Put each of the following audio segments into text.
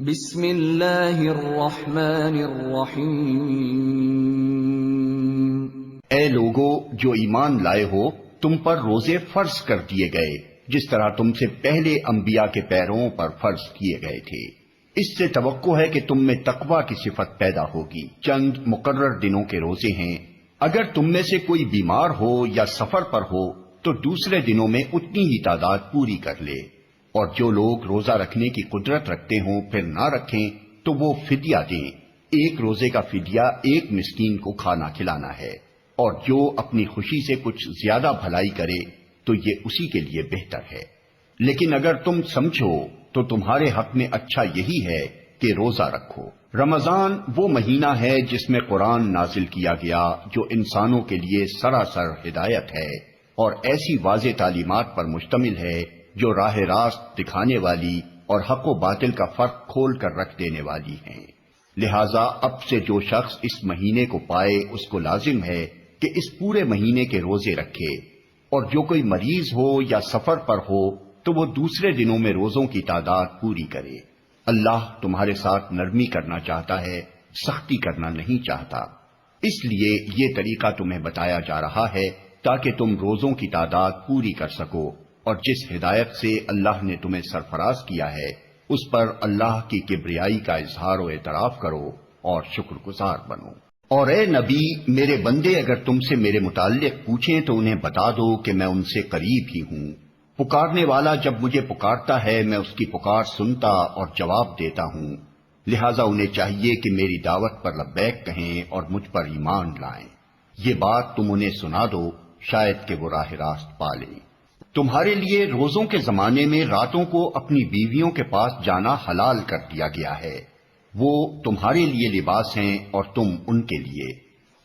بسم اللہ الرحمن الرحیم۔ اے لوگو جو ایمان لائے ہو، تم پر روزے فرض کر دیے گئے جس طرح تم سے پہلے انبیاء کے پیروں پر فرض کیے گئے تھے۔ اس سے توقع ہے کہ تم میں تقوی کی صفت پیدا ہوگی۔ چند مقرر دنوں کے روزے ہیں۔ اگر تم میں سے کوئی بیمار ہو یا سفر پر ہو تو دوسرے دنوں میں اتنی ہی تعداد پوری کر لے، اور جو لوگ روزہ رکھنے کی قدرت رکھتے ہوں پھر نہ رکھیں تو وہ فدیہ دیں۔ ایک روزے کا فدیہ ایک مسکین کو کھانا کھلانا ہے، اور جو اپنی خوشی سے کچھ زیادہ بھلائی کرے تو یہ اسی کے لیے بہتر ہے۔ لیکن اگر تم سمجھو تو تمہارے حق میں اچھا یہی ہے کہ روزہ رکھو۔ رمضان وہ مہینہ ہے جس میں قرآن نازل کیا گیا، جو انسانوں کے لیے سراسر ہدایت ہے اور ایسی واضح تعلیمات پر مشتمل ہے جو راہ راست دکھانے والی اور حق و باطل کا فرق کھول کر رکھ دینے والی ہیں۔ لہذا اب سے جو شخص اس مہینے کو پائے اس کو لازم ہے کہ اس پورے مہینے کے روزے رکھے، اور جو کوئی مریض ہو یا سفر پر ہو تو وہ دوسرے دنوں میں روزوں کی تعداد پوری کرے۔ اللہ تمہارے ساتھ نرمی کرنا چاہتا ہے، سختی کرنا نہیں چاہتا۔ اس لیے یہ طریقہ تمہیں بتایا جا رہا ہے تاکہ تم روزوں کی تعداد پوری کر سکو، اور جس ہدایت سے اللہ نے تمہیں سرفراز کیا ہے اس پر اللہ کی کبریائی کا اظہار و اعتراف کرو اور شکر گزار بنو۔ اور اے نبی، میرے بندے اگر تم سے میرے متعلق پوچھیں تو انہیں بتا دو کہ میں ان سے قریب ہی ہوں۔ پکارنے والا جب مجھے پکارتا ہے میں اس کی پکار سنتا اور جواب دیتا ہوں، لہٰذا انہیں چاہیے کہ میری دعوت پر لبیک کہیں اور مجھ پر ایمان لائیں۔ یہ بات تم انہیں سنا دو، شاید کہ وہ راہ راست پالیں۔ تمہارے لیے روزوں کے زمانے میں راتوں کو اپنی بیویوں کے پاس جانا حلال کر دیا گیا ہے۔ وہ تمہارے لیے لباس ہیں اور تم ان کے لیے۔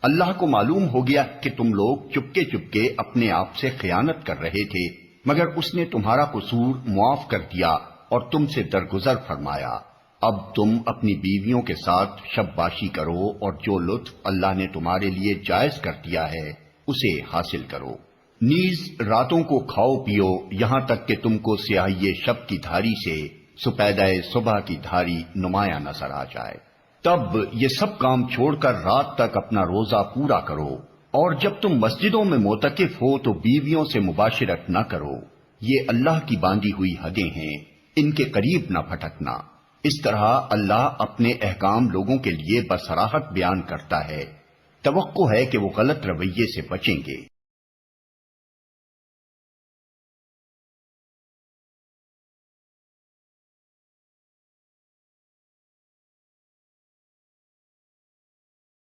اللہ کو معلوم ہو گیا کہ تم لوگ چپکے چپکے اپنے آپ سے خیانت کر رہے تھے، مگر اس نے تمہارا قصور معاف کر دیا اور تم سے درگزر فرمایا۔ اب تم اپنی بیویوں کے ساتھ شب باشی کرو، اور جو لطف اللہ نے تمہارے لیے جائز کر دیا ہے اسے حاصل کرو۔ نیز راتوں کو کھاؤ پیو یہاں تک کہ تم کو سیاہی شب کی دھاری سے سپیدہ صبح کی دھاری نمایاں نظر آ جائے۔ تب یہ سب کام چھوڑ کر رات تک اپنا روزہ پورا کرو، اور جب تم مسجدوں میں معتکف ہو تو بیویوں سے مباشرت نہ کرو۔ یہ اللہ کی باندھی ہوئی حدیں ہیں، ان کے قریب نہ پھٹکنا۔ اس طرح اللہ اپنے احکام لوگوں کے لیے بصراحت بیان کرتا ہے۔ توقع ہے کہ وہ غلط رویے سے بچیں گے۔